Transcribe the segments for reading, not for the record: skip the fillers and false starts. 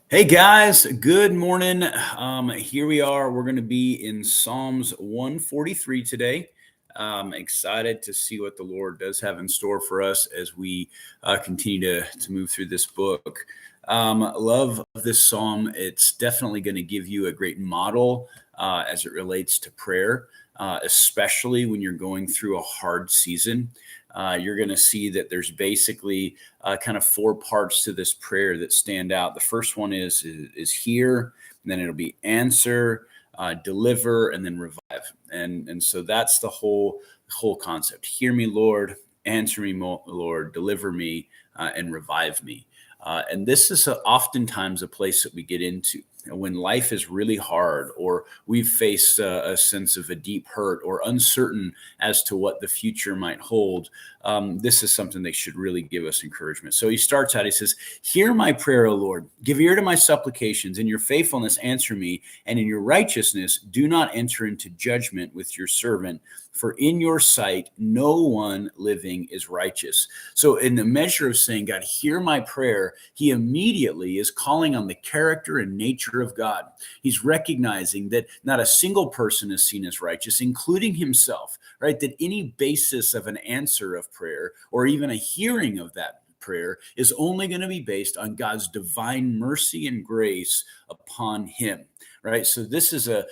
Hey guys, good morning. Here we are. We're going to be in Psalms 143 today. Excited to see what the Lord does have in store for us as we continue to move through this book. Love this psalm. It's definitely going to give you a great model as it relates to prayer, especially when you're going through a hard season. You're going to see that there's basically kind of four parts to this prayer that stand out. The first one is hear, and then it'll be answer, deliver, and then revive. And so that's the whole concept. Hear me, Lord. Answer me, Lord. Deliver me and revive me. And this is oftentimes a place that we get into when life is really hard, or we face a sense of a deep hurt, or uncertain as to what the future might hold. This is something that should really give us encouragement. So he starts out, he says, "Hear my prayer, O Lord. Give ear to my supplications. In your faithfulness, answer me. And in your righteousness, do not enter into judgment with your servant. For in your sight, no one living is righteous." So, in the measure of saying, God, hear my prayer, he immediately is calling on the character and nature of God. He's recognizing that not a single person is seen as righteous, including himself, right? That any basis of an answer of prayer or even a hearing of that prayer is only going to be based on God's divine mercy and grace upon him. Right. So this is the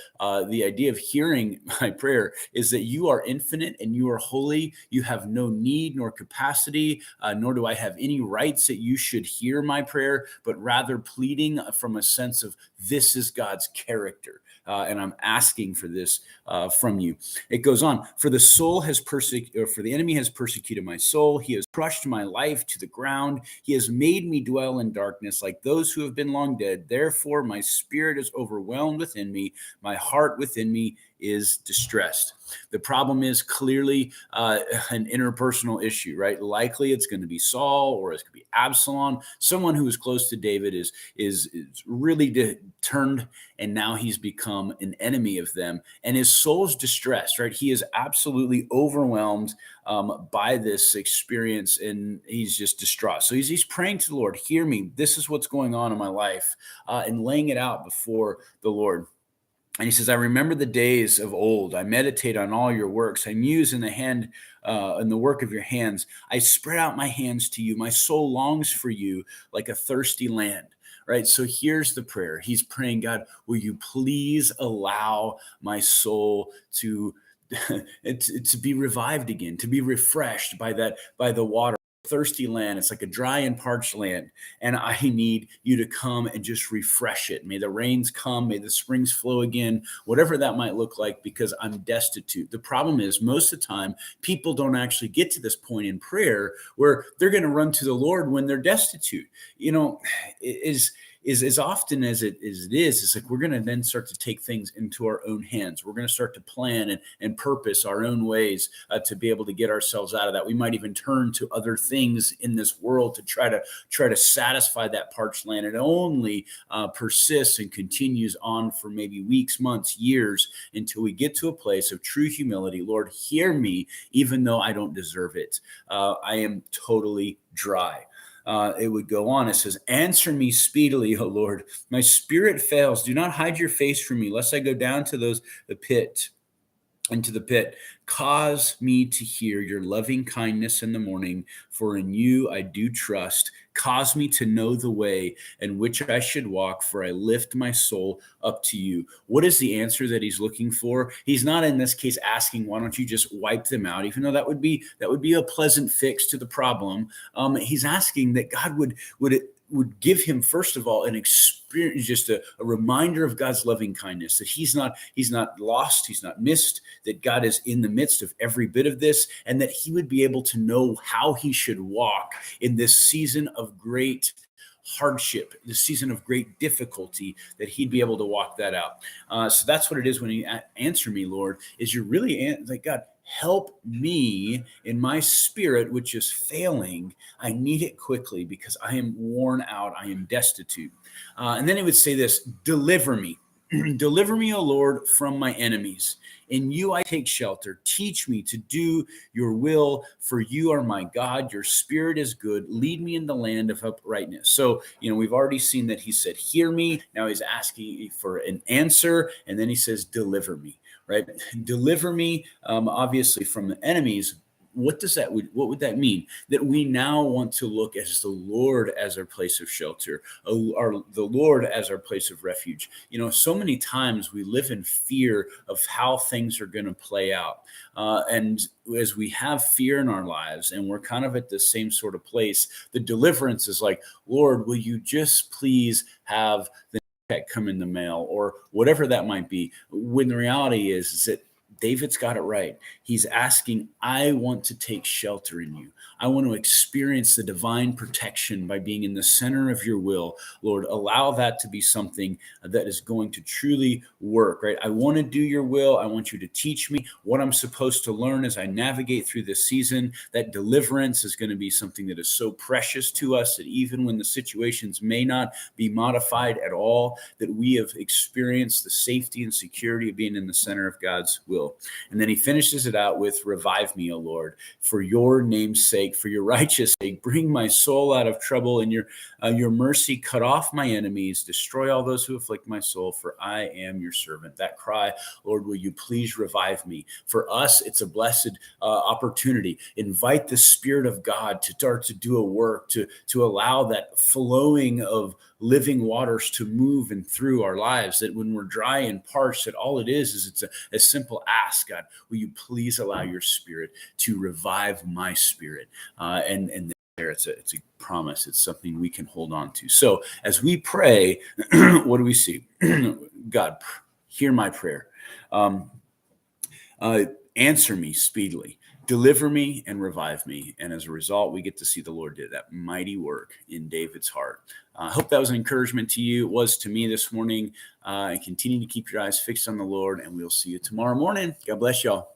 idea of hearing my prayer is that you are infinite and you are holy. You have no need nor capacity, nor do I have any rights that you should hear my prayer, but rather pleading from a sense of this is God's character. And I'm asking for this from you. It goes on. For the enemy has persecuted my soul. He has crushed my life to the ground. He has made me dwell in darkness like those who have been long dead. Therefore, my spirit is overwhelmed within me. My heart within me is distressed. The problem is clearly an interpersonal issue, right? Likely it's going to be Saul, or it's going to be Absalom. Someone who is close to David is really turned, and now he's become an enemy of them, and his soul's distressed, right? He is absolutely overwhelmed by this experience, and he's just distraught. So he's praying to the Lord, hear me. This is what's going on in my life, and laying it out before the Lord. And he says, I remember the days of old. I meditate on all your works. I muse in the work of your hands. I spread out my hands to you. My soul longs for you like a thirsty land. Right. So here's the prayer. He's praying, God, will you please allow my soul to to be revived again, to be refreshed by the water. Thirsty land. It's like a dry and parched land. And I need you to come and just refresh it. May the rains come, may the springs flow again, whatever that might look like, because I'm destitute. The problem is, most of the time, people don't actually get to this point in prayer where they're going to run to the Lord when they're destitute. You know, is as often as it is, it's like we're going to then start to take things into our own hands. We're going to start to plan and purpose our own ways to be able to get ourselves out of that. We might even turn to other things in this world to try to satisfy that parched land. It only persists and continues on for maybe weeks, months, years, until we get to a place of true humility. Lord, hear me, even though I don't deserve it. I am totally dry. It would go on. It says, answer me speedily, O Lord. My spirit fails. Do not hide your face from me, lest I go down to the pit, into the pit. Cause me to hear your loving kindness in the morning, for in you I do trust. Cause me to know the way in which I should walk, for I lift my soul up to you. What is the answer that he's looking for? He's not in this case asking, why don't you just wipe them out, even though that would be a pleasant fix to the problem. He's asking that God would give him, first of all, an experience, just a reminder of God's loving kindness, that he's not lost, he's not missed, that God is in the midst of every bit of this, and that he would be able to know how he should walk in this season of great hardship, the season of great difficulty, that he'd be able to walk that out. So that's what it is when you answer me, Lord, is you're really like, God, help me in my spirit, which is failing. I need it quickly because I am worn out. I am destitute. And then he would say this, deliver me. Deliver me, O Lord, from my enemies. In you I take shelter. Teach me to do your will, for you are my God. Your spirit is good. Lead me in the land of uprightness. So, we've already seen that he said, hear me. Now he's asking for an answer. And then he says, deliver me, right? Deliver me, obviously, from the enemies. What would that mean? That we now want to look as the Lord as our place of shelter, the Lord as our place of refuge. So many times we live in fear of how things are going to play out. And as we have fear in our lives and we're kind of at the same sort of place, the deliverance is like, Lord, will you just please have the check come in the mail or whatever that might be? When the reality is that David's got it right. He's asking, I want to take shelter in you. I want to experience the divine protection by being in the center of your will. Lord, allow that to be something that is going to truly work, right? I want to do your will. I want you to teach me what I'm supposed to learn as I navigate through this season. That deliverance is going to be something that is so precious to us that even when the situations may not be modified at all, that we have experienced the safety and security of being in the center of God's will. And then he finishes it out with, revive me, O Lord, for your name's sake, for your righteous sake, bring my soul out of trouble, and your mercy cut off my enemies, destroy all those who afflict my soul, for I am your servant. That cry, Lord, will you please revive me? For us, it's a blessed opportunity. Invite the Spirit of God to start to do a work, to allow that flowing of living waters to move and through our lives, that when we're dry and parched, that all it is it's a simple ask. God, will you please allow your Spirit to revive my spirit? And there it's a promise. It's something we can hold on to. So as we pray, what do we see? God, hear my prayer. Answer me speedily. Deliver me and revive me. And as a result, we get to see the Lord did that mighty work in David's heart. I hope that was an encouragement to you. It was to me this morning. And continue to keep your eyes fixed on the Lord, and we'll see you tomorrow morning. God bless y'all.